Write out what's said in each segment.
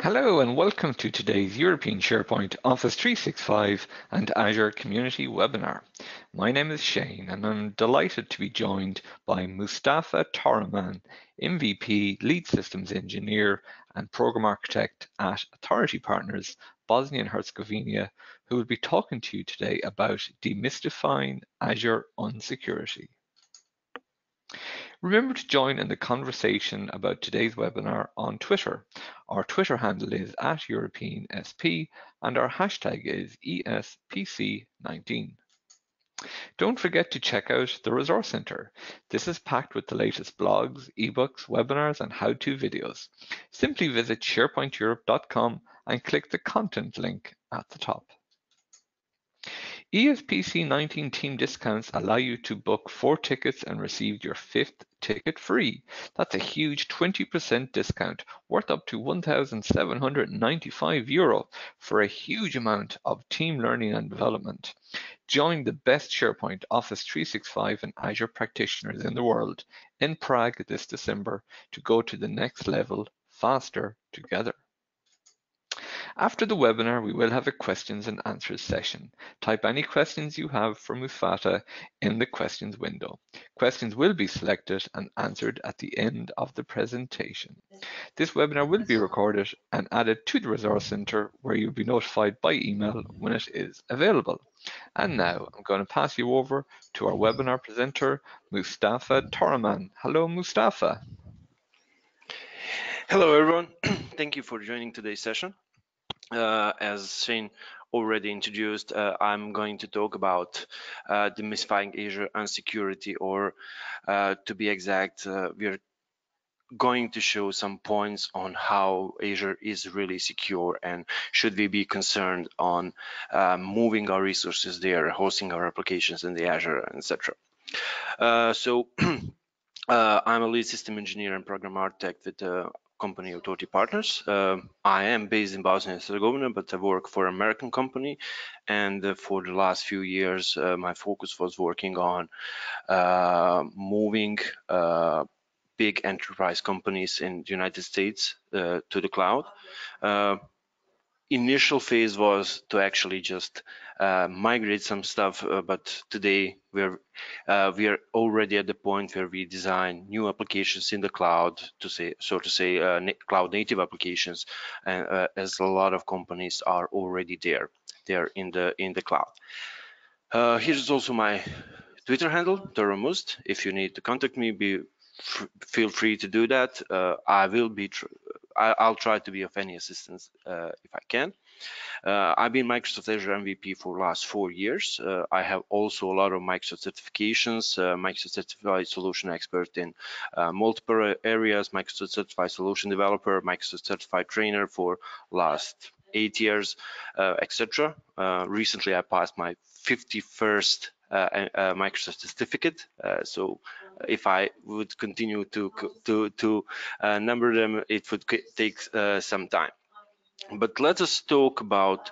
Hello and welcome to today's European SharePoint Office 365 and Azure Community webinar. My name is Shane and I'm delighted to be joined by Mustafa Toroman, MVP, Lead Systems Engineer and Program Architect at Authority Partners, Bosnia and Herzegovina, who will be talking to you today about demystifying Azure on security. Remember to join in the conversation about today's webinar on Twitter. Our Twitter handle is @EuropeanSP and our hashtag is ESPC19. Don't forget to check out the Resource Center. This is packed with the latest blogs, ebooks, webinars, and how-to videos. Simply visit sharepointeurope.com and click the content link at the top. ESPC19 team discounts allow you to book 4 tickets and receive your 5th ticket free. That's a huge 20% discount worth up to €1,795 for a huge amount of team learning and development. Join the best SharePoint, Office 365 and Azure practitioners in the world in Prague this December to go to the next level faster together. After the webinar, we will have a questions and answers session. Type any questions you have for Mustafa in the questions window. Questions will be selected and answered at the end of the presentation. This webinar will be recorded and added to the Resource Center where you'll be notified by email when it is available. And now I'm going to pass you over to our webinar presenter, Mustafa Toroman. Hello, Mustafa. Hello, everyone. Thank you for joining today's session. As Shane already introduced, I'm going to talk about demystifying Azure and security, or to be exact, we're going to show some points on how Azure is really secure and should we be concerned on moving our resources there, hosting our applications in the Azure, etc. I'm a lead system engineer and program architect with company Authority Partners. I am based in Bosnia and Herzegovina, but I work for an American company. And for the last few years, my focus was working on moving big enterprise companies in the United States to the cloud. Initial phase was to actually just migrate some stuff, but today we are already at the point where we design new applications in the cloud, cloud native applications, and as a lot of companies are already there in the cloud. Here's also my Twitter handle, Toroman. If you need to contact me, feel free to do that. I'll try to be of any assistance if I can. I've been Microsoft Azure MVP for the last 4 years. I have also a lot of Microsoft certifications, Microsoft Certified Solution Expert in multiple areas, Microsoft Certified Solution Developer, Microsoft Certified Trainer for last 8 years, etc. Recently, I passed my 51st Microsoft certificate. So if I would continue to number them, it would take some time. But let us talk about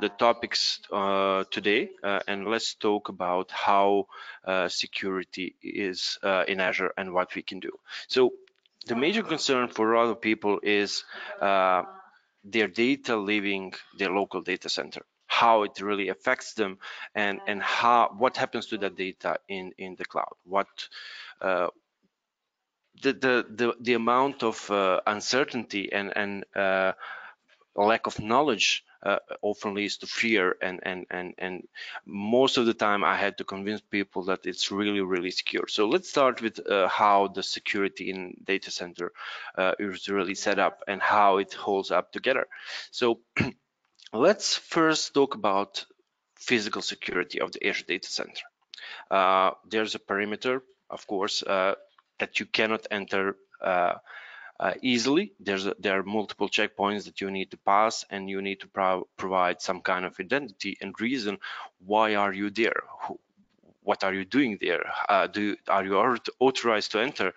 the topics today, and let's talk about how security is in Azure and what we can do. So the major concern for a lot of people is their data leaving their local data center, how it really affects them, and what happens to that data in the cloud. What the amount of uncertainty and lack of knowledge often leads to fear, and most of the time I had to convince people that it's really secure. So let's start with how the security in data center is really set up and how it holds up together. So let's first talk about physical security of the Azure data center. There's a perimeter, of course, that you cannot enter easily. There are multiple checkpoints that you need to pass, and you need to provide some kind of identity and reason. Why are you there? What are you doing there? Are you authorized to enter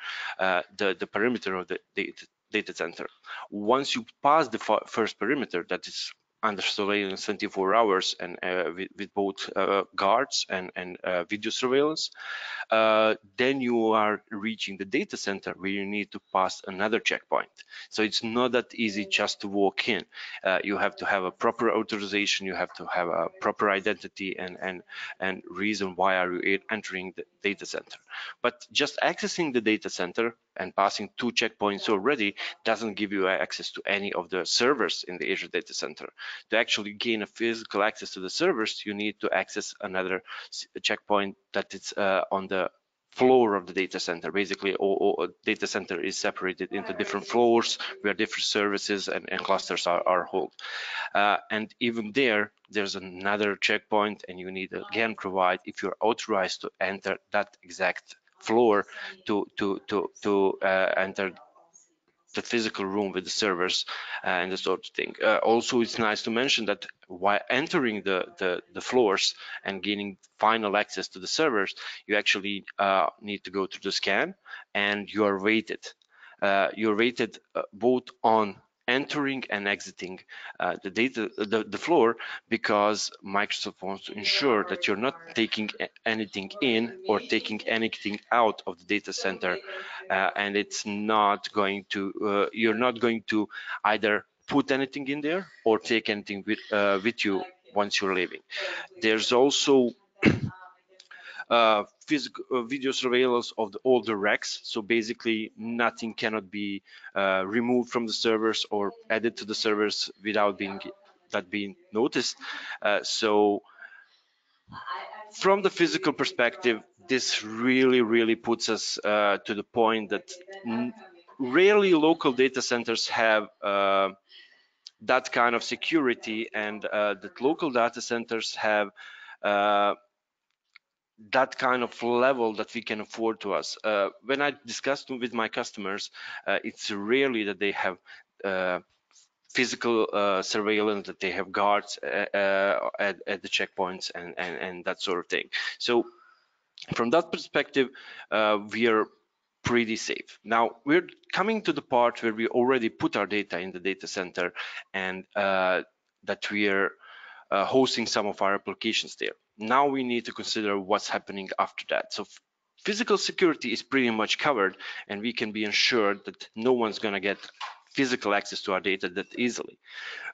the perimeter of the data center? Once you pass the first perimeter, that is under surveillance 24 hours and with both guards and video surveillance. Then you are reaching the data center where you need to pass another checkpoint. So it's not that easy just to walk in. You have to have a proper authorization, you have to have a proper identity and reason why are you entering the data center. But just accessing the data center and passing 2 checkpoints already doesn't give you access to any of the servers in the Azure data center. To actually gain a physical access to the servers, you need to access another checkpoint that is on the floor of the data center. Basically, all data center is separated into different floors where different services and clusters are held. And even there's another checkpoint, and you need to again provide if you're authorized to enter that exact floor to enter the physical room with the servers and the sort of thing. Also, it's nice to mention that while entering the floors and gaining final access to the servers, you actually need to go through the scan, and you are rated. You're rated both on entering and exiting the floor, because Microsoft wants to ensure that you're not taking anything in or taking anything out of the data center, and it's not going to you're not going to either put anything in there or take anything with you once you're leaving. There's also physical video surveillance of all the racks. So basically nothing cannot be removed from the servers or added to the servers without being noticed. So from the physical perspective, this really puts us to the point that rarely local data centers have that kind of security, and that local data centers have that kind of level that we can afford to us. When I discussed with my customers, it's rarely that they have physical surveillance, that they have guards at the checkpoints and that sort of thing. So from that perspective, we are pretty safe. Now we're coming to the part where we already put our data in the data center, and that we are hosting some of our applications there. Now we need to consider what's happening after that. So physical security is pretty much covered, and we can be ensured that no one's going to get physical access to our data that easily.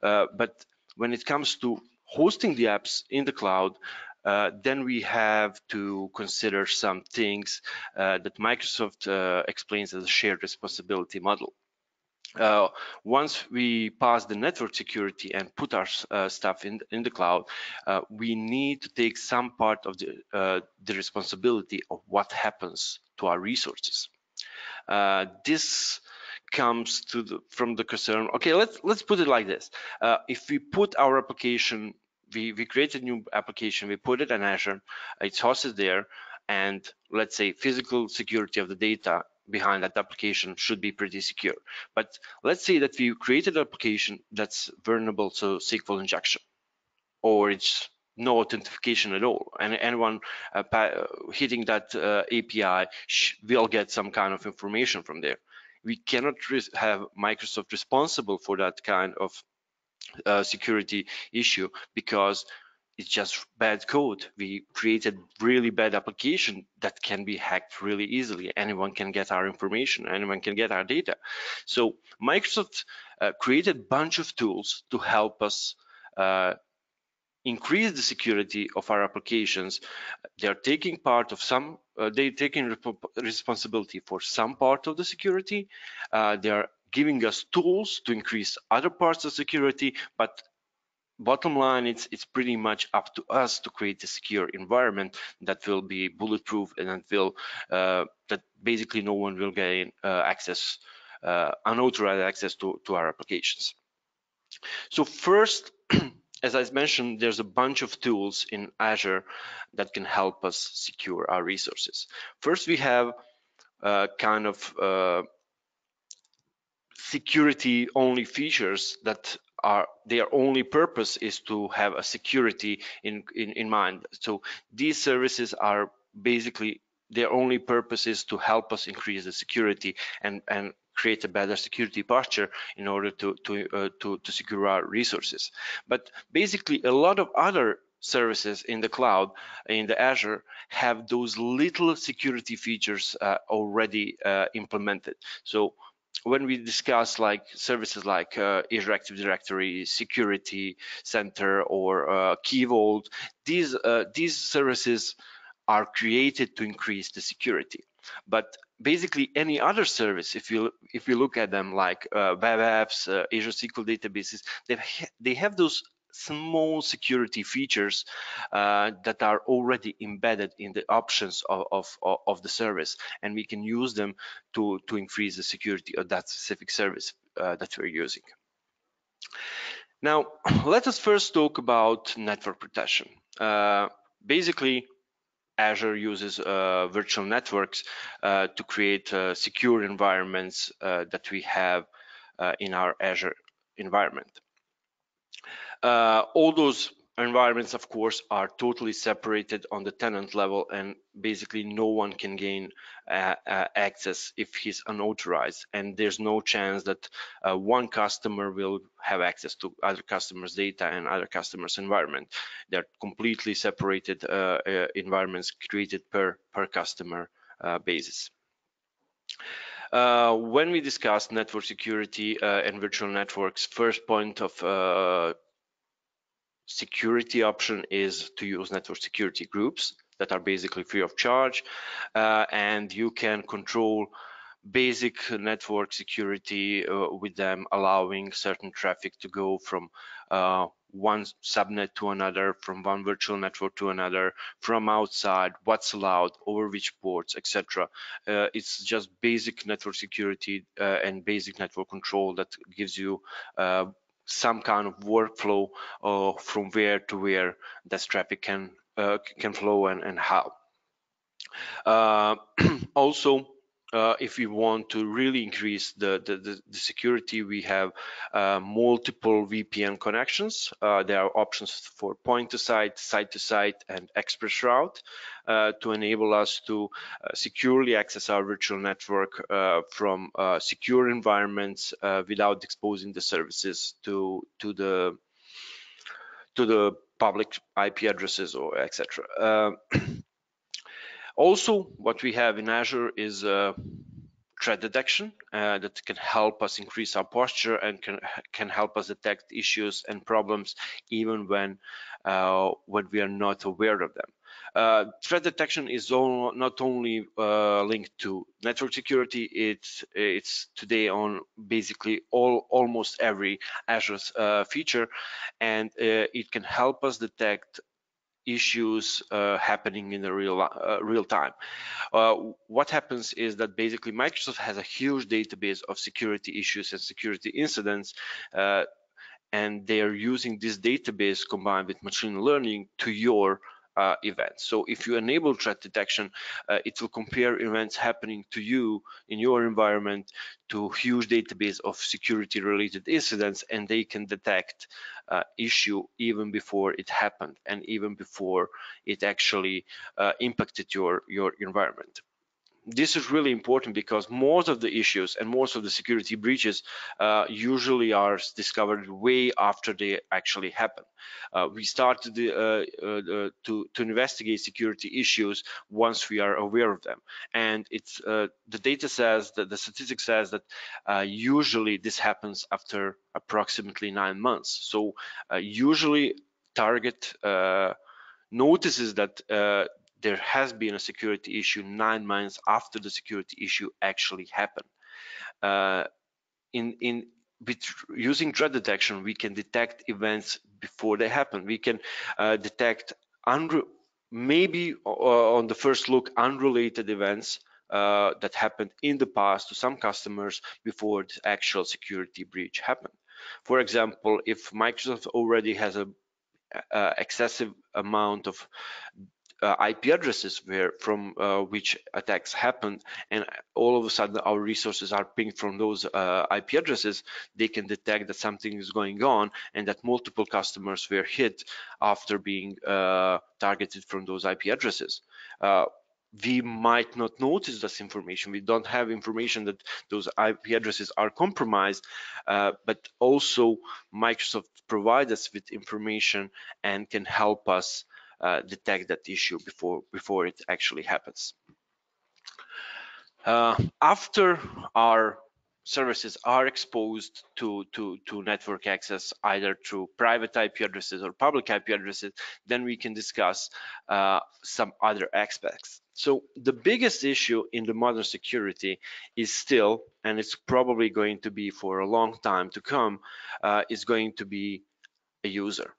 But when it comes to hosting the apps in the cloud, then we have to consider some things that Microsoft explains as a shared responsibility model. Once we pass the network security and put our stuff in the cloud, we need to take some part of the responsibility of what happens to our resources. This comes from the concern. Okay, let's put it like this. If we put our application, we create a new application, we put it in Azure, it's hosted there, and let's say physical security of the data behind that application should be pretty secure. But let's say that we created an application that's vulnerable to SQL injection, or it's no authentication at all, and anyone hitting that API will get some kind of information from there. We cannot have Microsoft responsible for that kind of security issue, because it's just bad code. We created really bad application that can be hacked really easily. Anyone can get our information, anyone can get our data. So Microsoft created a bunch of tools to help us increase the security of our applications. They're taking part of some, they're taking responsibility for some part of the security. They are giving us tools to increase other parts of security, but bottom line, it's pretty much up to us to create a secure environment that will be bulletproof, and that will that basically no one will gain access, unauthorized access to our applications. So first, as I mentioned, there's a bunch of tools in Azure that can help us secure our resources. First, we have kind of security only features that are their only purpose is to have a security in mind. So these services are basically their only purpose is to help us increase the security and create a better security posture in order to secure our resources. But basically, a lot of other services in the cloud, in the Azure, have those little security features already implemented. So when we discuss like services like Azure Active Directory, Security Center, or Key Vault, these services are created to increase the security. But basically, any other service, if you look at them, like web apps, Azure SQL databases, they have those small security features that are already embedded in the options of the service, and we can use them to increase the security of that specific service that we're using. Now, let us first talk about network protection. Basically, Azure uses virtual networks to create secure environments that we have in our Azure environment. All those environments, of course, are totally separated on the tenant level, and basically no one can gain access if he's unauthorized, and there's no chance that one customer will have access to other customers' data and other customers' environment. They're completely separated environments created per customer basis. When we discuss network security and virtual networks, first point of security option is to use network security groups that are basically free of charge, and you can control basic network security with them, allowing certain traffic to go from one subnet to another, from one virtual network to another, from outside, what's allowed, over which ports, etc. It's just basic network security and basic network control that gives you some kind of workflow from where to where that traffic can flow and how. Also, if we want to really increase the security, we have multiple VPN connections. There are options for point to site, and express route to enable us to securely access our virtual network from secure environments without exposing the services to the public IP addresses or etc. Also, what we have in Azure is threat detection that can help us increase our posture and can help us detect issues and problems even when we are not aware of them. Threat detection is not only linked to network security, it's today on basically almost every Azure feature, and it can help us detect issues happening in the real time. What happens is that basically Microsoft has a huge database of security issues and security incidents, and they are using this database combined with machine learning to your events. So if you enable threat detection, it will compare events happening to you in your environment to a huge database of security related incidents, and they can detect issue even before it happened and even before it actually impacted your environment. This is really important because most of the issues and most of the security breaches usually are discovered way after they actually happen. We started to investigate security issues once we are aware of them, and it's the data says that the statistic says that usually this happens after approximately 9 months. So usually target notices that there has been a security issue 9 months after the security issue actually happened. With using threat detection, we can detect events before they happen. We can detect maybe on the first look unrelated events that happened in the past to some customers before the actual security breach happened. For example, if Microsoft already has a excessive amount of IP addresses from which attacks happened, and all of a sudden our resources are pinged from those IP addresses, they can detect that something is going on and that multiple customers were hit after being targeted from those IP addresses. we might not notice this information. We don't have information that those IP addresses are compromised, but also Microsoft provides us with information and can help us detect that issue before it actually happens. After our services are exposed to network access, either through private IP addresses or public IP addresses, then we can discuss some other aspects. So the biggest issue in the modern security is still, and it's probably going to be for a long time to come, is going to be a user.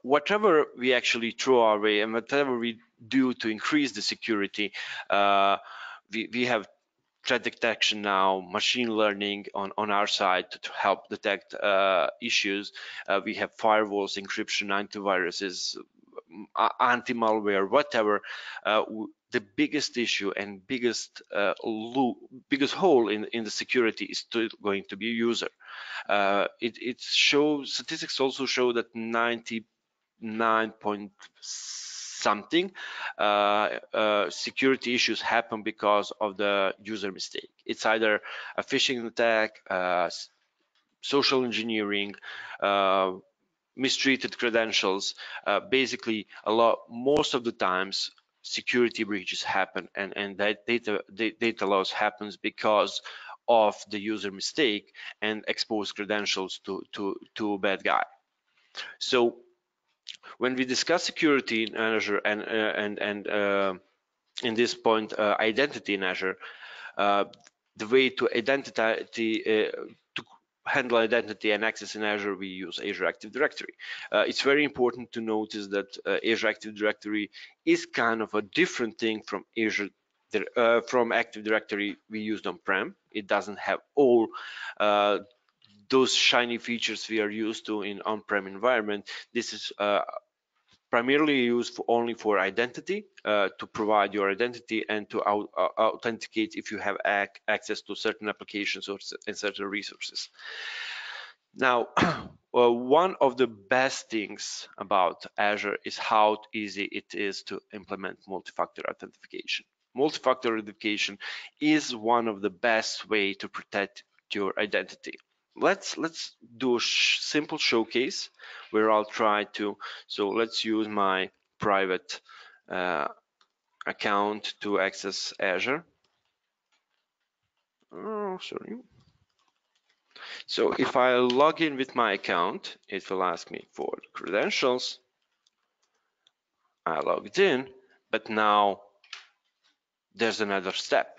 Whatever we actually throw our way and whatever we do to increase the security, we have threat detection now, machine learning on our side to help detect issues. We have firewalls, encryption, antiviruses, anti-malware, whatever. The biggest issue and biggest hole in the security is still going to be user. Statistics also show that 99 point something security issues happen because of the user mistake. It's either a phishing attack, social engineering, mistreated credentials. Basically, most of the times security breaches happen, and that data loss happens because of the user mistake and exposed credentials to a bad guy. So when we discuss security in Azure and in this point identity in Azure, the way to to handle identity and access in Azure, we use Azure Active Directory. It's very important to notice that Azure Active Directory is kind of a different thing from Active Directory we used on-prem. It doesn't have all those shiny features we are used to in on-prem environment. This is primarily used only for identity, to provide your identity and to authenticate if you have access to certain applications or certain resources. Now, one of the best things about Azure is how easy it is to implement multi-factor authentication. Multi-factor authentication is one of the best way to protect your identity. Let's do a simple showcase where I'll try to, so let's use my private account to access Azure. Oh, sorry. So if I log in with my account, it will ask me for credentials. I logged in, but now there's another step.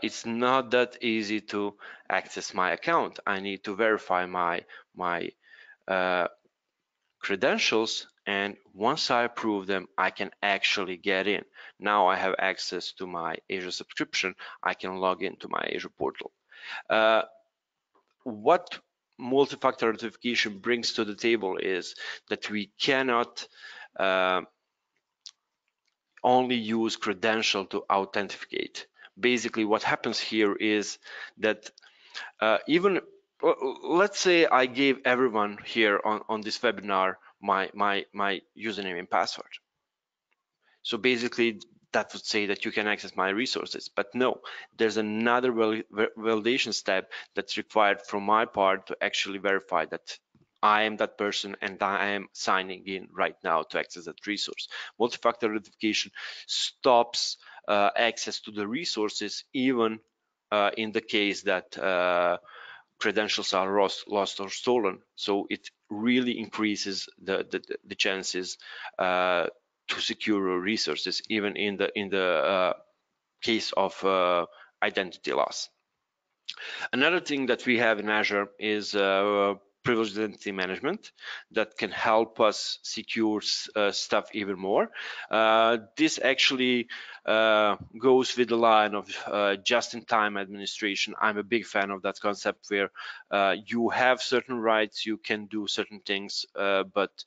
It's not that easy to access my account. I need to verify my credentials, and once I approve them, I can actually get in. Now I have access to my Azure subscription. I can log into my Azure portal. What multi-factor authentication brings to the table is that we cannot only use credential to authenticate. Basically, what happens here is that let's say I gave everyone here on this webinar my username and password. So basically, that would say that you can access my resources, but no, there's another validation step that's required from my part to actually verify that I am that person and I am signing in right now to access that resource. Multi-factor authentication stops access to the resources even in the case that credentials are lost or stolen. So it really increases the chances to secure resources, even in the case of identity loss. Another thing that we have in Azure is privileged identity management that can help us secure stuff even more. This actually goes with the line of just-in-time administration. I'm a big fan of that concept where you have certain rights, you can do certain things, but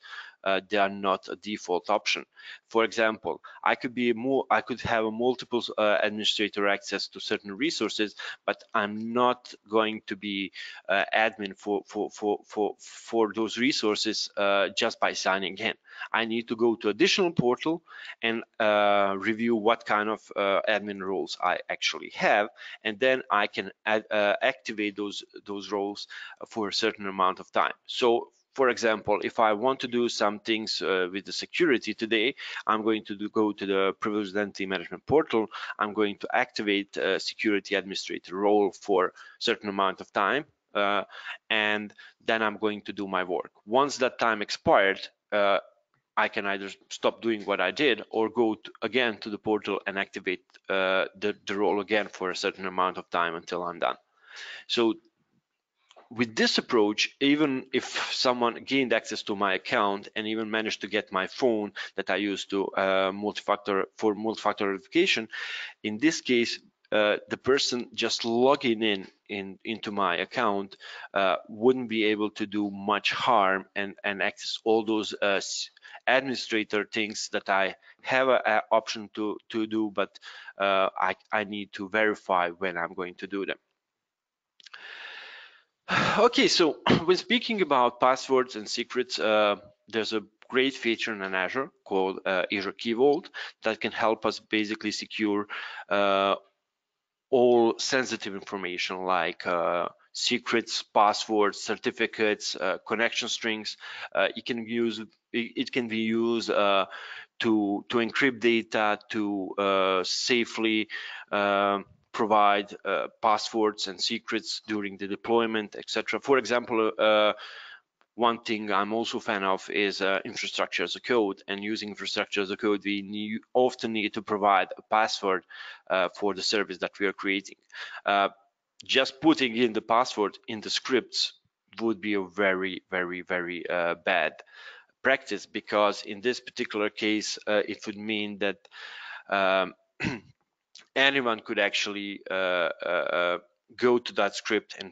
they are not a default option. For example, I could have a multiple administrator access to certain resources, but I'm not going to be admin for those resources just by signing in. I need to go to additional portal and review what kind of admin roles I actually have, and then I can activate those roles for a certain amount of time. So for example, if I want to do some things with the security today, I'm going to go to the Privileged Entity Management portal. I'm going to activate a security administrator role for a certain amount of time, and then I'm going to do my work. Once that time expired, I can either stop doing what I did or go again to the portal and activate the role again for a certain amount of time until I'm done. So with this approach, even if someone gained access to my account and even managed to get my phone that I use to multi-factor verification, in this case, the person just logging into my account wouldn't be able to do much harm and access all those administrator things that I have an option to do, but I need to verify when I'm going to do them. Okay, so when speaking about passwords and secrets, there's a great feature in Azure called Azure Key Vault that can help us basically secure all sensitive information like secrets, passwords, certificates, connection strings. It can be used to encrypt data, to safely provide passwords and secrets during the deployment, etc. For example, one thing I'm also a fan of is infrastructure as a code, and using infrastructure as a code, we often need to provide a password for the service that we are creating. Just putting in the password in the scripts would be a very, very, very bad practice, because in this particular case, it would mean that anyone could actually go to that script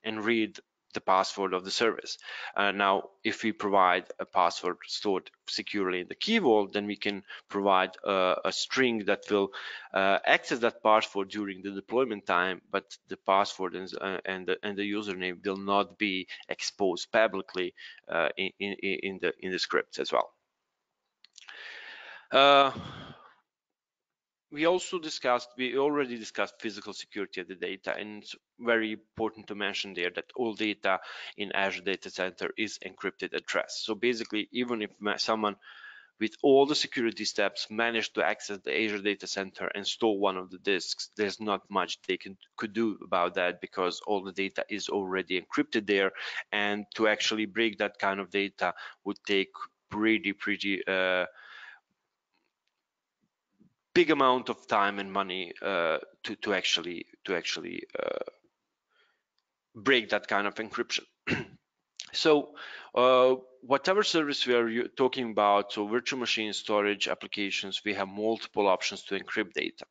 and read the password of the service. Now, if we provide a password stored securely in the key vault, then we can provide a string that will access that password during the deployment time, but the password and the username will not be exposed publicly in the scripts as well. We already discussed physical security of the data, and it's very important to mention there that all data in Azure Data Center is encrypted at rest. So basically, even if someone with all the security steps managed to access the Azure Data Center and stole one of the disks, there's not much they could do about that, because all the data is already encrypted there, and to actually break that kind of data would take pretty big amount of time and money to actually break that kind of encryption. So whatever service we are talking about, so virtual machine storage applications, we have multiple options to encrypt data.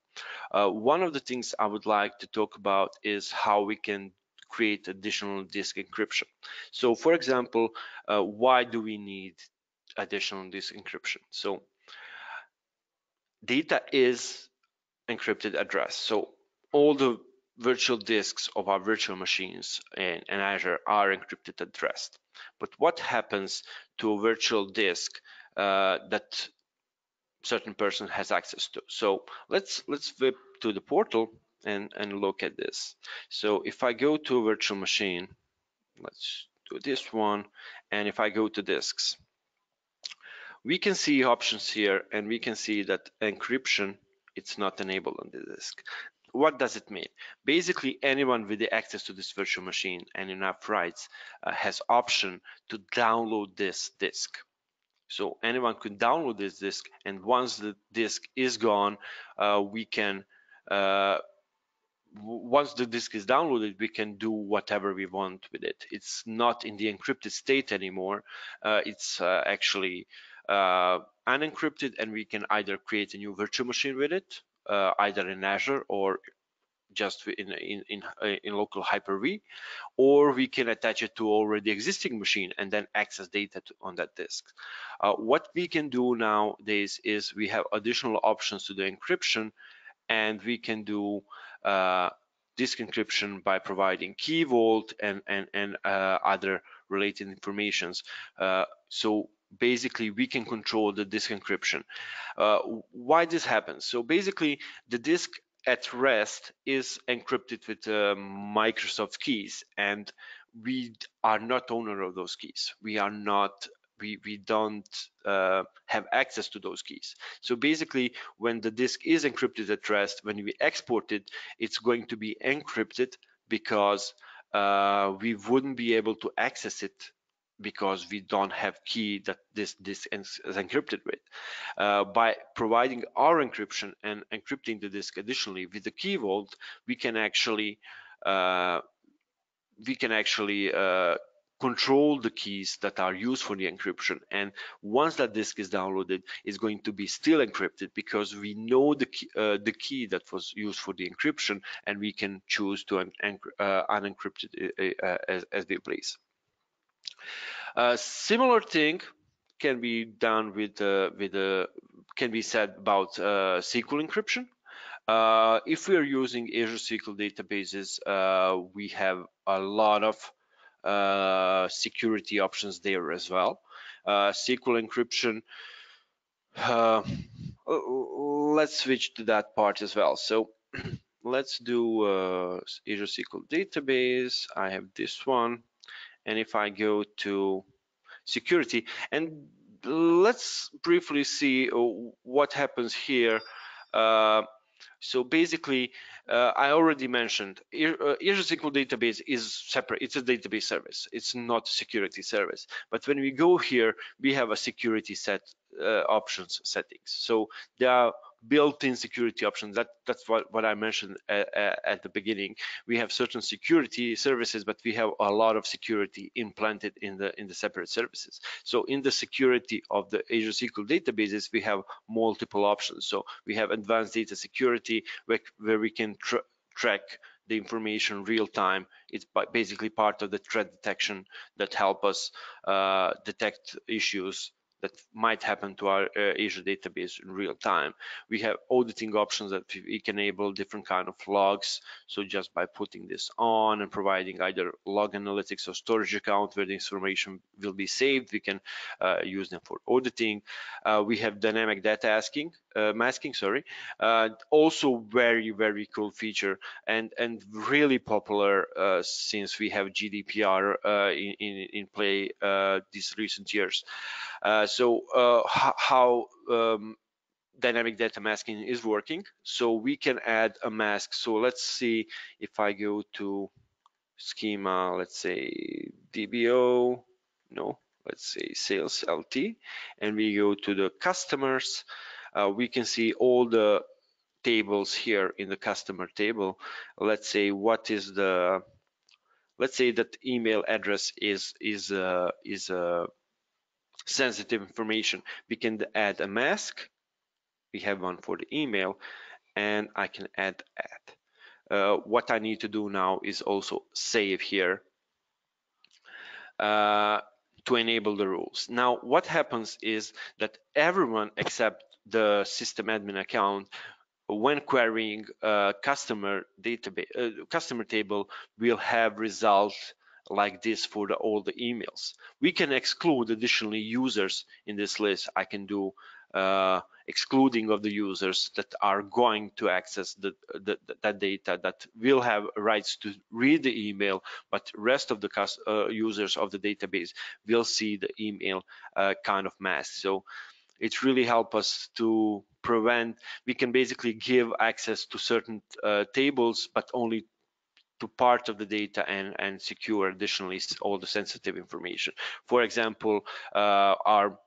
One of the things I would like to talk about is how we can create additional disk encryption. So for example, why do we need additional disk encryption? So data is encrypted address. So all the virtual disks of our virtual machines in Azure are encrypted at rest. But what happens to a virtual disk that certain person has access to? So let's flip to the portal and look at this. So if I go to a virtual machine, let's do this one, and if I go to disks, we can see options here, and we can see that encryption, it's not enabled on the disk. What does it mean? Basically, anyone with the access to this virtual machine and enough rights has option to download this disk. So anyone could download this disk, and once the disk is gone, we can once the disk is downloaded, we can do whatever we want with it. It's not in the encrypted state anymore. It's actually unencrypted, and we can either create a new virtual machine with it, either in Azure or just in local Hyper-V, or we can attach it to already existing machine and then access data on that disk. What we can do nowadays is we have additional options to the encryption, and we can do disk encryption by providing key vault and other related informations. So basically we can control the disk encryption. Why this happens? So basically the disk at rest is encrypted with Microsoft keys, and we are not owner of those keys. We are not, we don't have access to those keys. So basically when the disk is encrypted at rest, when we export it, it's going to be encrypted because we wouldn't be able to access it because we don't have key that this disk is encrypted with. By providing our encryption and encrypting the disk additionally with the key vault, we can actually control the keys that are used for the encryption, and once that disk is downloaded, it's going to be still encrypted because we know the key that was used for the encryption, and we can choose to unencrypt it as we please. Similar thing can be done can be said about SQL encryption. If we are using Azure SQL databases, we have a lot of security options there as well. SQL encryption, let's switch to that part as well. So let's do Azure SQL database. I have this one, and if I go to security, and let's briefly see what happens here. So basically, I already mentioned Azure SQL database is separate. It's a database service. It's not a security service. But when we go here, we have a security options settings. So there are built-in security options. That's what I mentioned at the beginning. We have certain security services, but we have a lot of security implanted in the separate services. So in the security of the Azure SQL databases, we have multiple options. So we have advanced data security where we can track the information real time. It's basically part of the threat detection that help us detect issues that might happen to our Azure database in real time. We have auditing options that we can enable different kind of logs. So just by putting this on and providing either log analytics or storage account where the information will be saved, we can use them for auditing. We have dynamic data masking, also very cool feature and really popular since we have GDPR in play these recent years. How dynamic data masking is working. So we can add a mask. So let's see if I go to schema, let's say DBO, no, let's say sales LT, and we go to the customers. We can see all the tables here in the customer table. Let's say what is the, let's say that email address is sensitive information. We can add a mask. We have one for the email, and I can add. What I need to do now is also save here to enable the rules. Now, what happens is that everyone except the system admin account, when querying customer table, will have results like this for all the emails. We can exclude additionally users in this list. I can do excluding of the users that are going to access that data, that will have rights to read the email, but rest of the users of the database will see the email kind of mask. So it really helps us to prevent. We can basically give access to certain tables, but only to part of the data and secure additionally all the sensitive information. For example, our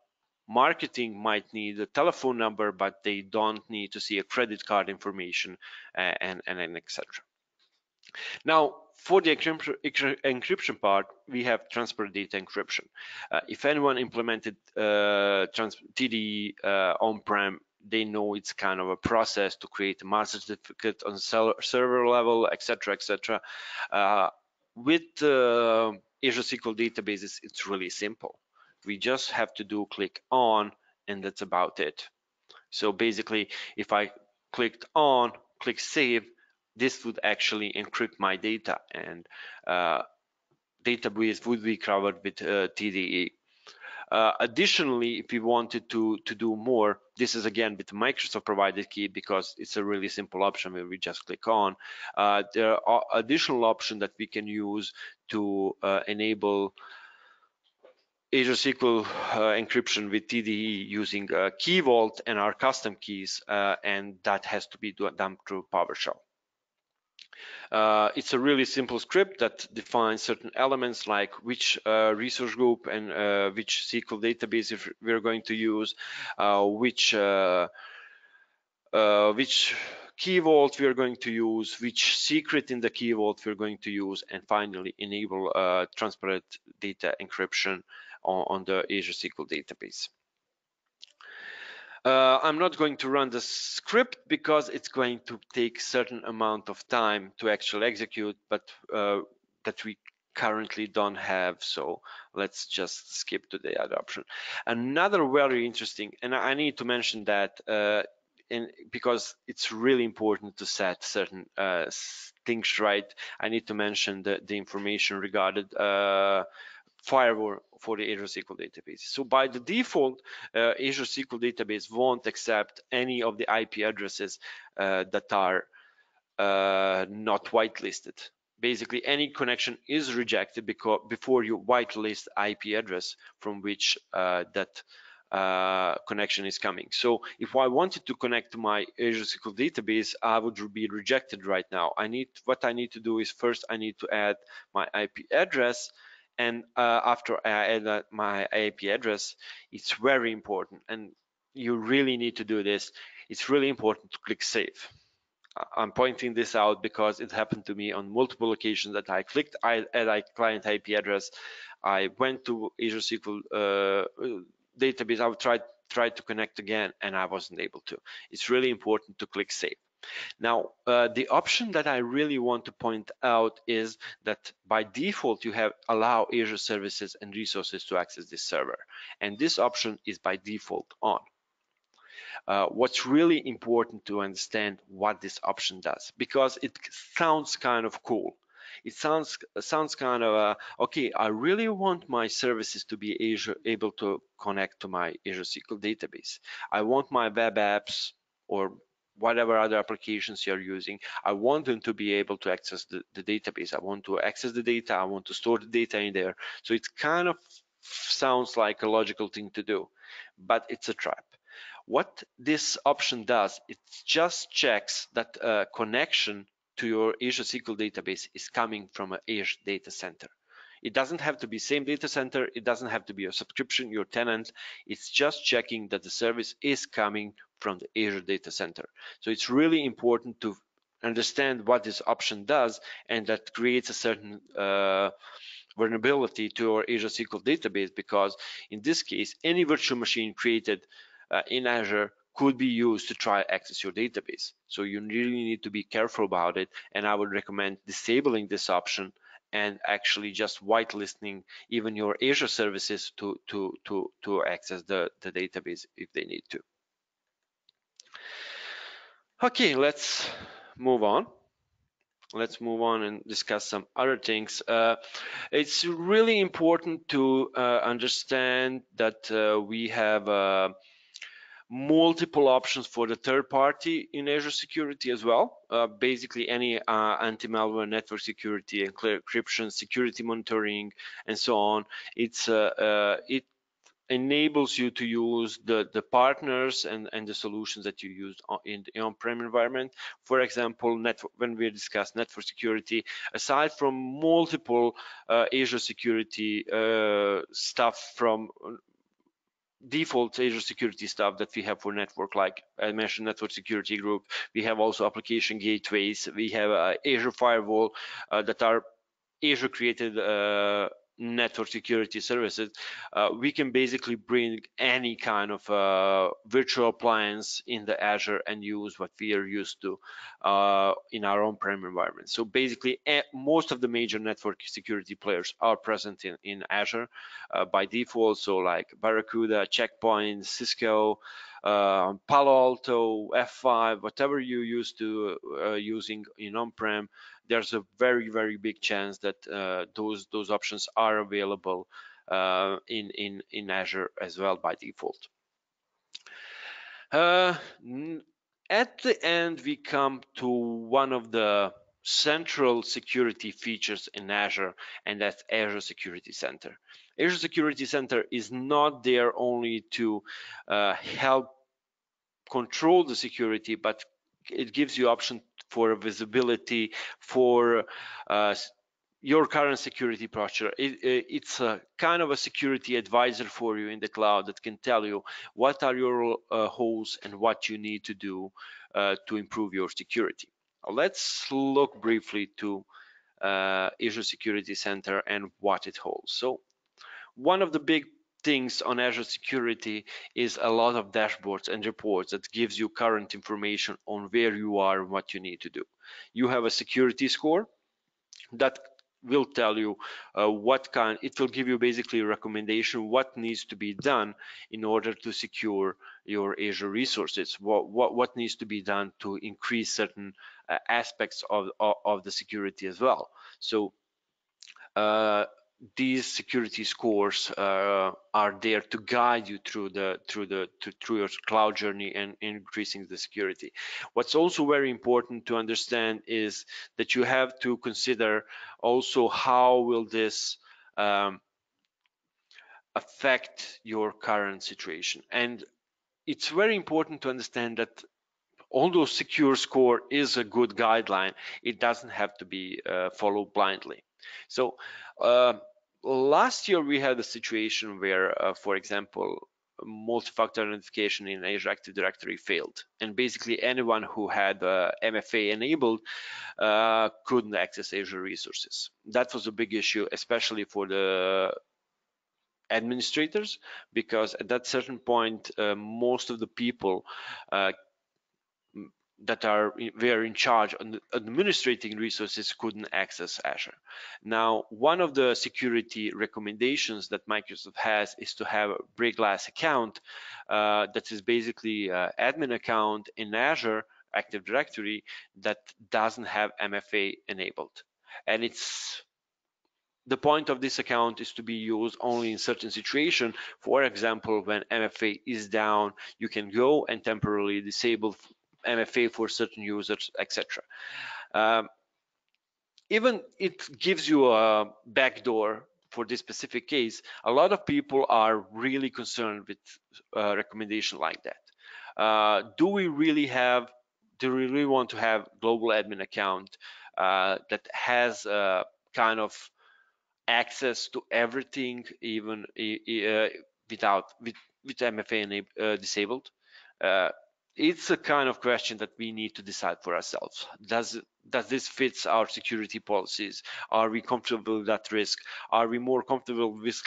marketing might need a telephone number, but they don't need to see a credit card information and etc. Now, for the encryption part, we have transfer data encryption. If anyone implemented TD on-prem, they know it's kind of a process to create a master certificate on server level, etc., etc. With Azure SQL databases, it's really simple. We just have to do click on, and that's about it. So basically, if I clicked on, click save, this would actually encrypt my data, and database would be covered with TDE. Additionally, if we wanted to do more, this is again with the Microsoft provided key, because it's a really simple option where we just click on. There are additional options that we can use to enable Azure SQL encryption with TDE using Key Vault and our custom keys, and that has to be done through PowerShell. It's a really simple script that defines certain elements like which resource group and which SQL database we're going to use, which key vault we are going to use, which secret in the key vault we're going to use, and finally enable transparent data encryption on the Azure SQL database. I'm not going to run the script because it's going to take certain amount of time to actually execute, but that we currently don't have, so let's just skip to the other option. Another very interesting, and I need to mention that because it's really important to set certain things right, I need to mention the information regarding firewall for the Azure SQL database. So by the default, Azure SQL database won't accept any of the IP addresses that are not whitelisted. Basically, any connection is rejected because before you whitelist IP address from which that connection is coming. So if I wanted to connect to my Azure SQL database, I would be rejected right now. What I need to do is first I need to add my IP address, and after I add my IP address, it's very important, and you really need to do this. It's really important to click save. I'm pointing this out because it happened to me on multiple occasions that I clicked add a client IP address. I went to Azure SQL database. I tried to connect again, and I wasn't able to. It's really important to click save. Now, the option that I really want to point out is that by default, you have allow Azure services and resources to access this server. And this option is by default on. What's really important to understand what this option does, because it sounds kind of cool. It sounds kind of, okay, I really want my services to be able to connect to my Azure SQL database. I want my web apps or whatever other applications you're using, I want them to be able to access the database. I want to access the data. I want to store the data in there. So it kind of sounds like a logical thing to do, but it's a trap. What this option does, it just checks that connection to your Azure SQL database is coming from an Azure data center. It doesn't have to be same data center. It doesn't have to be a subscription, your tenant. It's just checking that the service is coming from the Azure data center. So it's really important to understand what this option does, and that creates a certain vulnerability to your Azure SQL database, because in this case, any virtual machine created in Azure could be used to try access your database. So you really need to be careful about it, and I would recommend disabling this option and actually just whitelisting even your Azure services to access the database if they need to. Okay, let's move on. Let's move on and discuss some other things. It's really important to understand that we have multiple options for the third party in Azure security as well. Basically any anti-malware, network security, and encryption, security monitoring, and so on. It enables you to use the partners and the solutions that you use in the on-prem environment. For example, when we discuss network security, aside from multiple Azure security stuff from default Azure security stuff that we have for network, like I mentioned, network security group. We have also application gateways. We have Azure firewall that are Azure created network security services. We can basically bring any kind of virtual appliance in the Azure and use what we are used to in our on-prem environment. So basically, most of the major network security players are present in Azure by default. So like Barracuda, Checkpoint, Cisco, Palo Alto, F5, whatever you used to using in on-prem, there's a very big chance that those options are available in Azure as well by default. At the end, we come to one of the central security features in Azure, and that's Azure Security Center. Azure Security Center is not there only to help control the security, but it gives you option for visibility for your current security posture. It's a kind of a security advisor for you in the cloud that can tell you what are your holes and what you need to do to improve your security. Let's look briefly to Azure Security Center and what it holds. So one of the big things on Azure Security is a lot of dashboards and reports that gives you current information on where you are and what you need to do. You have a security score that will tell you it will give you basically a recommendation what needs to be done in order to secure your Azure resources, what needs to be done to increase certain aspects of the security as well. So these security scores are there to guide you through your cloud journey and increasing the security. What's also very important to understand is that you have to consider also how will this affect your current situation. And it's very important to understand that although secure score is a good guideline, it doesn't have to be followed blindly. So last year we had a situation where, for example, multi-factor authentication in Azure Active Directory failed, and basically anyone who had MFA enabled couldn't access Azure resources. That was a big issue, especially for the administrators, because at that certain point, most of the people that were in charge on administrating resources couldn't access Azure. Now, one of the security recommendations that Microsoft has is to have a break glass account that is basically an admin account in Azure Active Directory that doesn't have MFA enabled. And the point of this account is to be used only in certain situations. For example, when MFA is down, you can go and temporarily disable MFA for certain users, etc. Even it gives you a backdoor for this specific case. A lot of people are really concerned with a recommendation like that. Do we really want to have global admin account that has kind of access to everything, even with MFA disabled? It's a kind of question that we need to decide for ourselves. Does this fits our security policies? Are we comfortable with that risk? Are we more comfortable with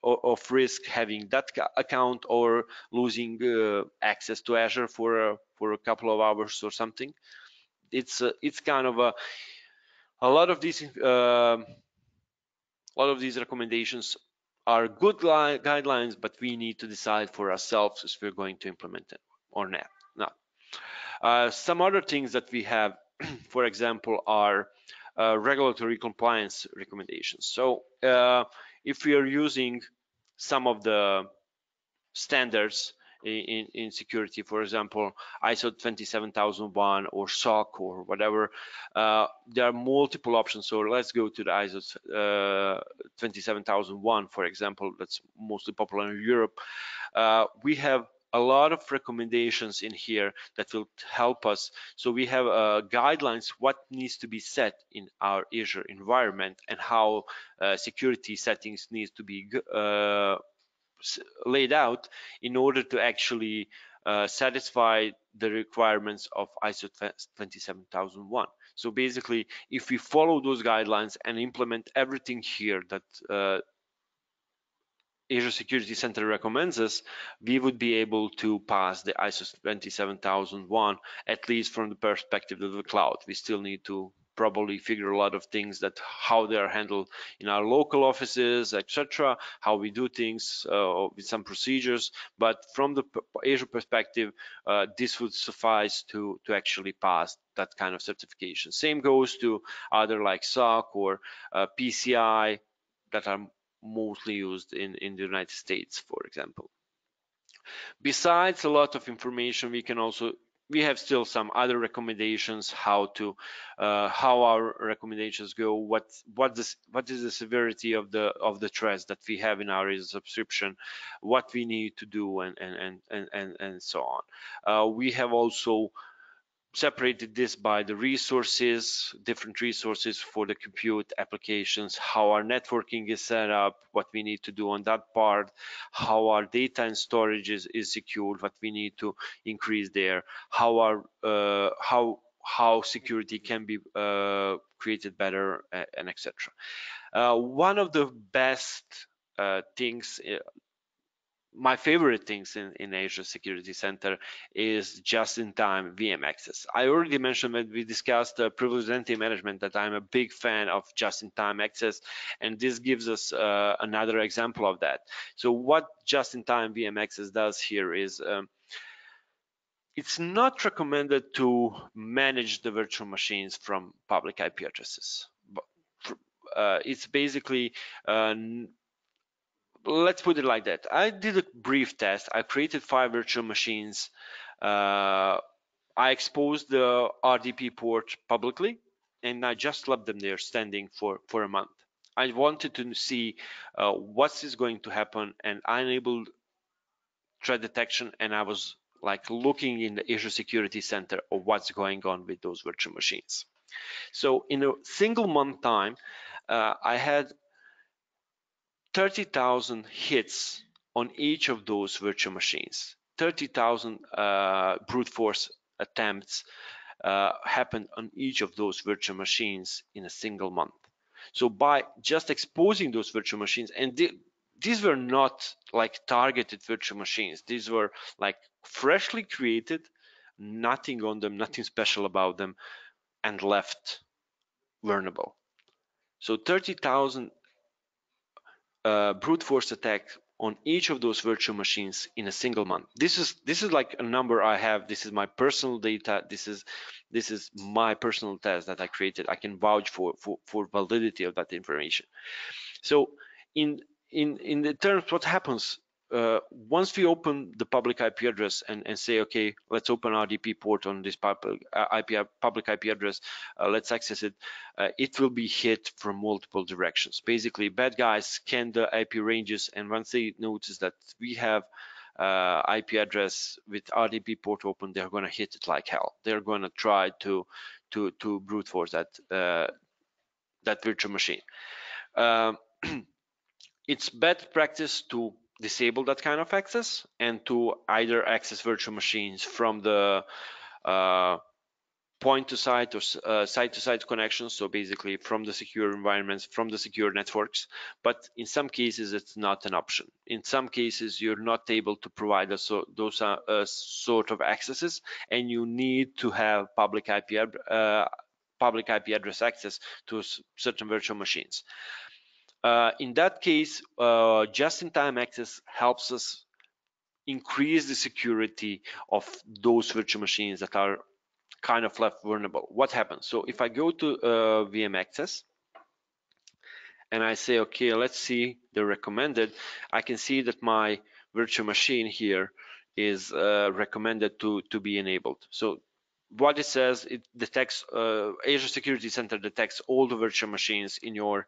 of risk having that account or losing access to Azure for a couple of hours or something? It's kind of a lot of these recommendations are good guidelines, but we need to decide for ourselves if we're going to implement it or not. Some other things that we have, for example, are regulatory compliance recommendations. So if we are using some of the standards in security, for example, ISO 27001 or SOC or whatever, there are multiple options. So let's go to the ISO 27001, for example, that's mostly popular in Europe. We have a lot of recommendations in here that will help us. So we have guidelines what needs to be set in our Azure environment and how security settings needs to be laid out in order to actually satisfy the requirements of ISO 27001. So basically, if we follow those guidelines and implement everything here that Azure Security Center recommends us, we would be able to pass the ISO 27001, at least from the perspective of the cloud. We still need to probably figure a lot of things that how they are handled in our local offices, etc., how we do things with some procedures. But from the Azure perspective, this would suffice to actually pass that kind of certification. Same goes to other like SOC or PCI that are mostly used in the United States, for example. Besides a lot of information, we have still some other recommendations how our recommendations go, what is the severity of the threats that we have in our subscription, what we need to do, and so on. We have also separated this by the resources, different resources for the compute applications, how our networking is set up, what we need to do on that part, how our data and storage is secured, what we need to increase there, how our how security can be created better, and etc. One of the best things, my favorite things in Azure Security Center is just-in-time VM access. I already mentioned when we discussed privileged entity management that I'm a big fan of just-in-time access, and this gives us another example of that. So what just-in-time VM access does here is it's not recommended to manage the virtual machines from public IP addresses. But it's basically let's put it like that. I did a brief test. I created 5 virtual machines. I exposed the RDP port publicly, and I just left them there standing for a month. I wanted to see what is going to happen, and I enabled threat detection, and I was like looking in the Azure Security Center of what's going on with those virtual machines. So in a single month time, I had 30,000 hits on each of those virtual machines. 30,000 brute force attempts happened on each of those virtual machines in a single month. So by just exposing those virtual machines, and these were not like targeted virtual machines, these were like freshly created, nothing on them, nothing special about them, and left vulnerable. So 30,000 brute force attack on each of those virtual machines in a single month. This is like a number I have. This is my personal data. This is my personal test that I created. I can vouch for validity of that information. So in the terms, what happens once we open the public IP address and say, okay, let's open RDP port on this public IP address, let's access it, it will be hit from multiple directions. Basically, bad guys scan the IP ranges, and once they notice that we have IP address with RDP port open, they're going to hit it like hell. They're going to try to brute force that virtual machine. It's bad practice to disable that kind of access and to either access virtual machines from the point-to-site or site-to-site connections, so basically from the secure environments, from the secure networks. But in some cases, it's not an option. In some cases, you're not able to provide those sort of accesses, and you need to have public IP address access to certain virtual machines. In that case, just-in-time access helps us increase the security of those virtual machines that are kind of left vulnerable. What happens? So if I go to VM access and I say, okay, let's see the recommended, I can see that my virtual machine here is recommended to be enabled. So what it says, it detects, Azure Security Center detects all the virtual machines in your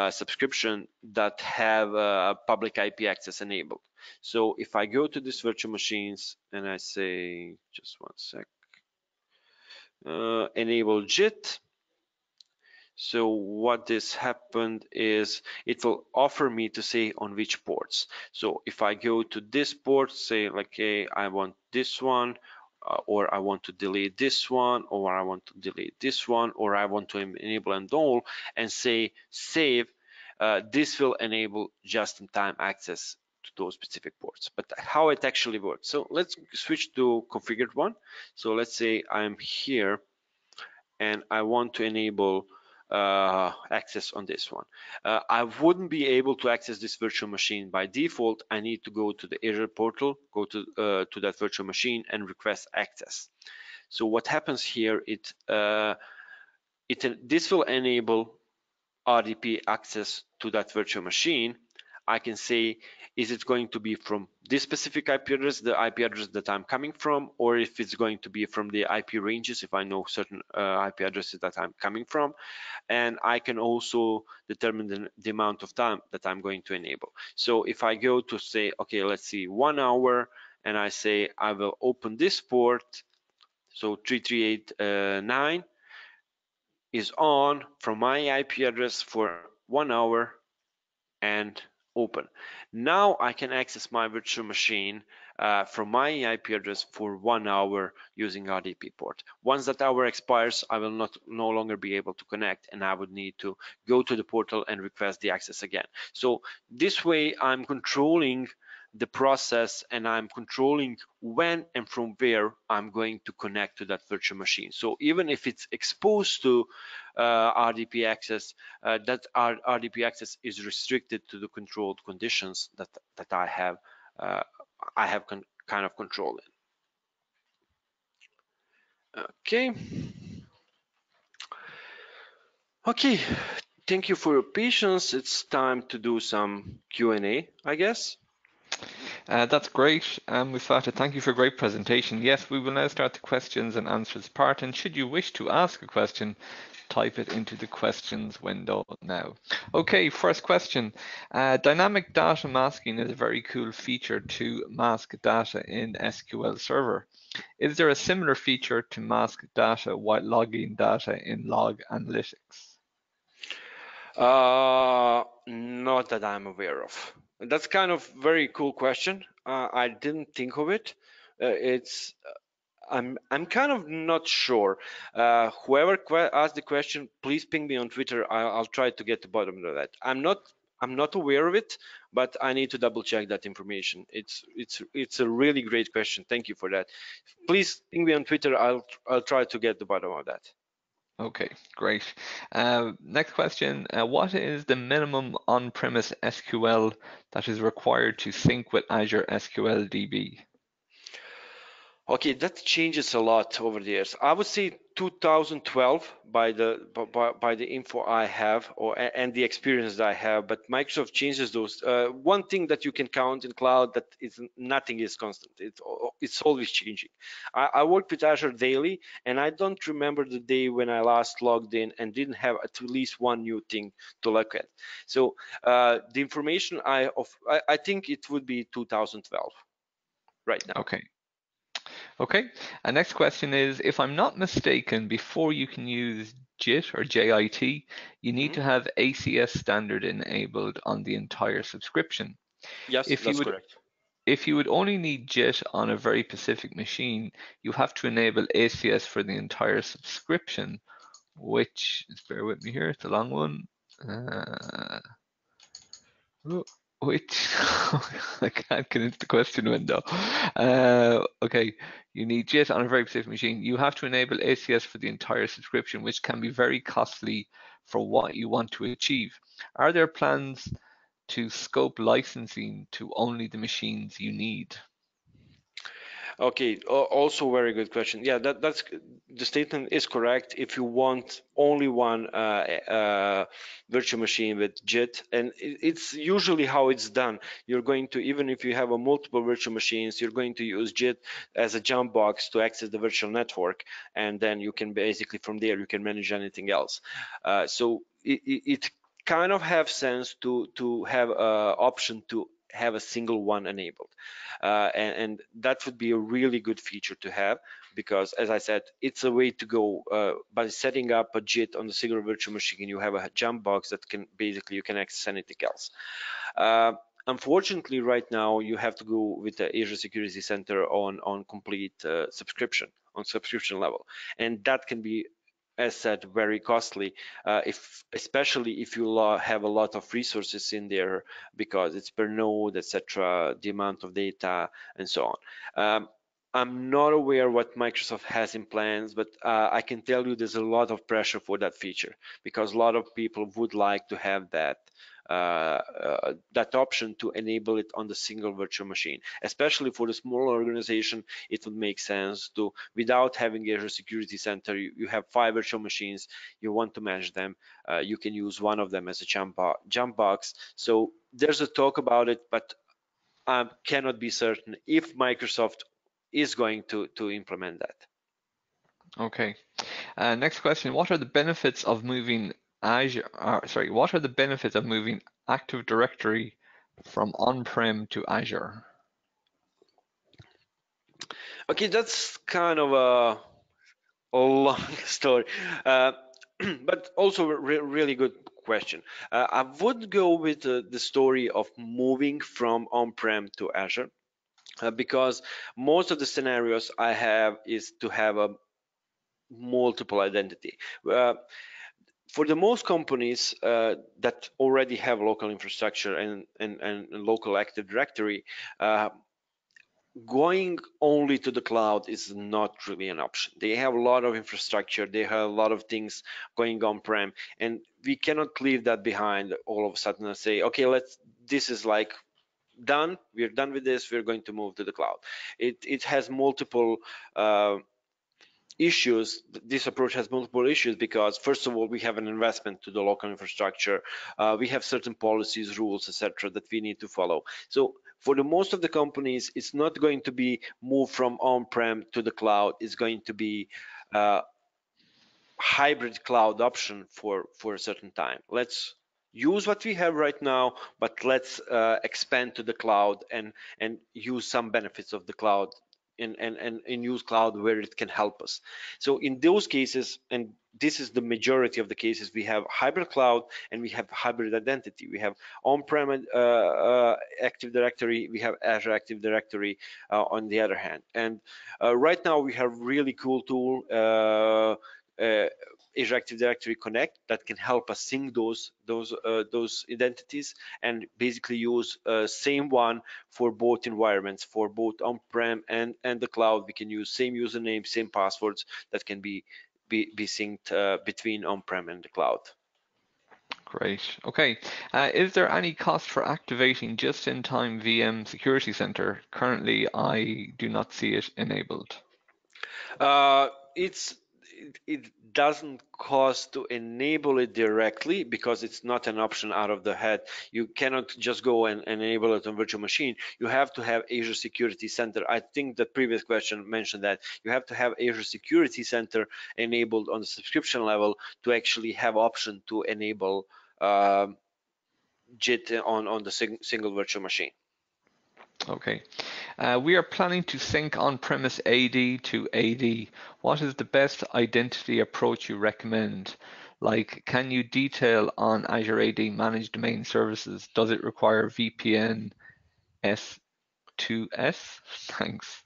subscription that have public IP access enabled. So if I go to these virtual machines and I say, just one sec, enable JIT. So what this happened is it will offer me to say on which ports. So if I go to this port, say like, hey, I want this one, or I want to delete this one, or I want to delete this one, or I want to enable and all, and say save, this will enable just-in-time access to those specific ports. But how it actually works. So let's switch to configured one. So let's say I'm here and I want to enable access on this one. I wouldn't be able to access this virtual machine by default. I need to go to the Azure portal, go to that virtual machine and request access. So what happens here, this will enable RDP access to that virtual machine, I can say, is it going to be from this specific IP address, the IP address that I'm coming from, or if it's going to be from the IP ranges, if I know certain IP addresses that I'm coming from. And I can also determine the amount of time that I'm going to enable. So if I go to say, okay, let's see, 1 hour, and I say I will open this port, so 3389 is on from my IP address for 1 hour and open. Now I can access my virtual machine from my IP address for 1 hour using RDP port. Once that hour expires, I will no longer be able to connect, and I would need to go to the portal and request the access again. So this way I'm controlling the process, and I'm controlling when and from where I'm going to connect to that virtual machine. So even if it's exposed to RDP access, that RDP access is restricted to the controlled conditions that I have kind of control in. Okay, thank you for your patience. It's time to do some Q&A, I guess. That's great, Mustafa. Thank you for a great presentation. Yes, we will now start the questions and answers part. And should you wish to ask a question, type it into the questions window now. Okay, first question. Dynamic data masking is a very cool feature to mask data in SQL Server. Is there a similar feature to mask data while logging data in log analytics? Not that I'm aware of. That's kind of very cool question. I didn't think of it. I'm kind of not sure. Whoever asked the question, please ping me on Twitter. I'll try to get to the bottom of that. I'm not aware of it, but I need to double check that information. It's a really great question. Thank you for that. Please ping me on Twitter. I'll try to get to the bottom of that. Okay, great. Next question. What is the minimum on-premise SQL that is required to sync with Azure SQL DB? Okay, that changes a lot over the years. I would say 2012 by the info I have and the experience that I have, but Microsoft changes those. One thing that you can count in cloud that is nothing is constant. It's always changing. I work with Azure daily, and I don't remember the day when I last logged in and didn't have at least one new thing to look at. So the information I think it would be 2012 right now. Okay. Okay, and next question is, if I'm not mistaken, before you can use JIT or JIT, you need to have ACS standard enabled on the entire subscription. Yes, that's correct. If you would only need JIT on a very specific machine, you have to enable ACS for the entire subscription, which, bear with me here, it's a long one. Which I can't get into the question window. Okay, you need JIT on a very specific machine. You have to enable ACS for the entire subscription, which can be very costly for what you want to achieve. Are there plans to scope licensing to only the machines you need? Okay, also very good question. Yeah, that's the statement is correct. If you want only one virtual machine with JIT, and it's usually how it's done. You're going to, even if you have a multiple virtual machines, you're going to use JIT as a jump box to access the virtual network, and then you can basically from there you can manage anything else. So it kind of have sense to have a option to have a single one enabled, and that would be a really good feature to have, because as I said, it's a way to go. By setting up a JIT on the single virtual machine, you have a jump box that can basically you can access anything else. Unfortunately, right now you have to go with the Azure Security Center on complete subscription level, and that can be, as said, very costly, especially if you have a lot of resources in there, because it's per node, etc., the amount of data and so on. I'm not aware what Microsoft has in plans, but I can tell you there's a lot of pressure for that feature, because a lot of people would like to have that that option to enable it on the single virtual machine. Especially for the smaller organization, it would make sense to, without having Azure Security Center, you have 5 virtual machines, you want to manage them, you can use one of them as a jump box. So there's a talk about it, but I cannot be certain if Microsoft is going to implement that. Okay. Next question: what are the benefits of moving Azure? What are the benefits of moving Active Directory from on-prem to Azure? Okay, that's kind of a long story, but also a really good question. I would go with the story of moving from on-prem to Azure, because most of the scenarios I have is to have a multiple identity. For the most companies that already have local infrastructure and local Active Directory, going only to the cloud is not really an option. They have a lot of infrastructure, they have a lot of things going on-prem, and we cannot leave that behind all of a sudden and say, okay, this is like done, we're done with this, we're going to move to the cloud. It has multiple issues. This approach has multiple issues because, first of all, we have an investment to the local infrastructure, we have certain policies, rules, etc., that we need to follow. So for the most of the companies, it's not going to be moved from on-prem to the cloud. It's going to be hybrid cloud option for a certain time. Let's use what we have right now, but let's expand to the cloud and use some benefits of the cloud and use cloud where it can help us. So in those cases, and this is the majority of the cases, we have hybrid cloud and we have hybrid identity. We have on-prem Active Directory, we have Azure Active Directory on the other hand. And right now we have really cool tool, Azure Active Directory Connect, that can help us sync those identities and basically use same one for both environments, for both on-prem and the cloud. We can use same username, same passwords that can be synced between on-prem and the cloud. Great. Okay. Is there any cost for activating just-in-time VM Security Center? Currently, I do not see it enabled. It doesn't cost to enable it directly because it's not an option out of the head. You cannot just go and enable it on virtual machine. You have to have Azure Security Center. I think the previous question mentioned that you have to have Azure Security Center enabled on the subscription level to actually have option to enable JIT on the single virtual machine. Okay. We are planning to sync on-premise AD to AD. What is the best identity approach you recommend? Like, can you detail on Azure AD managed domain services? Does it require VPN S2S? Thanks.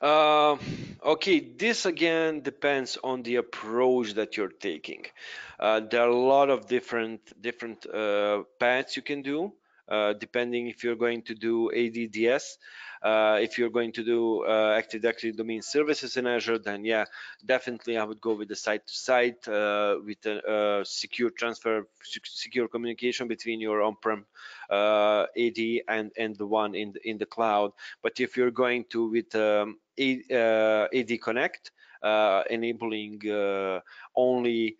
Okay, this again depends on the approach that you're taking. There are a lot of different paths you can do, depending if you're going to do ADDS. If you're going to do Active Directory domain services in Azure, then yeah, definitely I would go with the site-to-site with a secure transfer, secure communication between your on-prem AD and the one in the cloud. But if you're going to with AD Connect, enabling only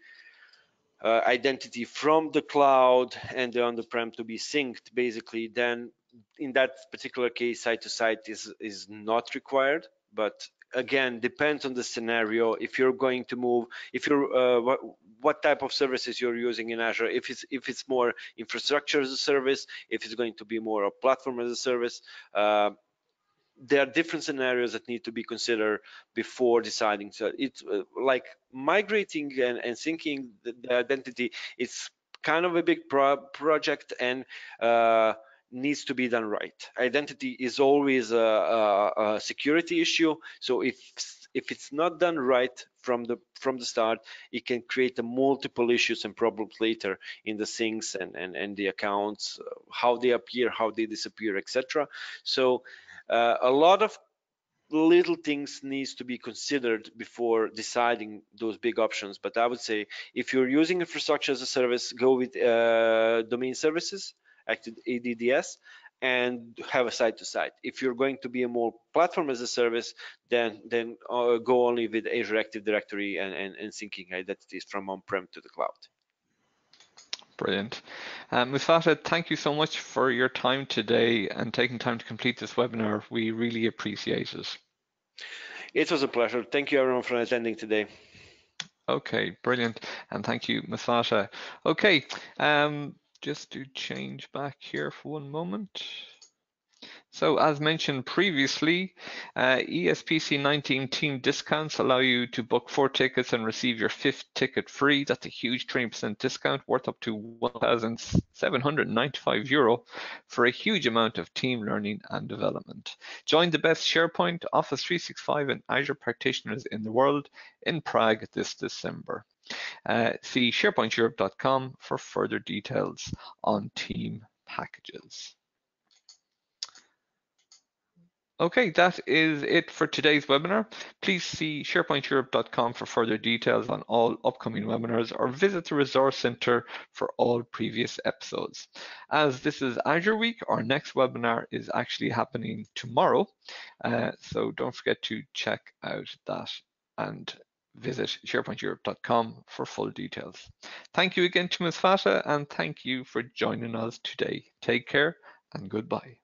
identity from the cloud and the on-prem to be synced, basically, then in that particular case, site-to-site is not required. But again, depends on the scenario. If you're going to move, if you're what type of services you're using in Azure, if it's more infrastructure as a service, if it's going to be more a platform as a service, there are different scenarios that need to be considered before deciding. So it's like migrating and syncing the identity. It's kind of a big project and needs to be done right. Identity is always a security issue. So if it's not done right from the start, it can create multiple issues and problems later in the syncs and the accounts, how they appear, how they disappear, etc. So a lot of little things needs to be considered before deciding those big options. But I would say if you're using infrastructure as a service, go with domain services, active ADDS, and have a site-to-site. If you're going to be a more platform as a service, then go only with Azure Active Directory and syncing identities from on-prem to the cloud. Brilliant. Mustafa, thank you so much for your time today and taking time to complete this webinar. We really appreciate it. It was a pleasure. Thank you everyone for attending today. Okay, brilliant. And thank you, Mustafa. Okay, just to change back here for one moment. So as mentioned previously, ESPC 19 team discounts allow you to book 4 tickets and receive your 5th ticket free. That's a huge 20% discount worth up to €1,795 for a huge amount of team learning and development. Join the best SharePoint, Office 365 and Azure practitioners in the world in Prague this December. See SharePointEurope.com for further details on team packages. Okay, that is it for today's webinar. Please see SharePointEurope.com for further details on all upcoming webinars or visit the Resource Center for all previous episodes. As this is Azure Week, our next webinar is actually happening tomorrow, so don't forget to check out that and visit SharePointEurope.com for full details. Thank you again to Mustafa and thank you for joining us today. Take care and goodbye.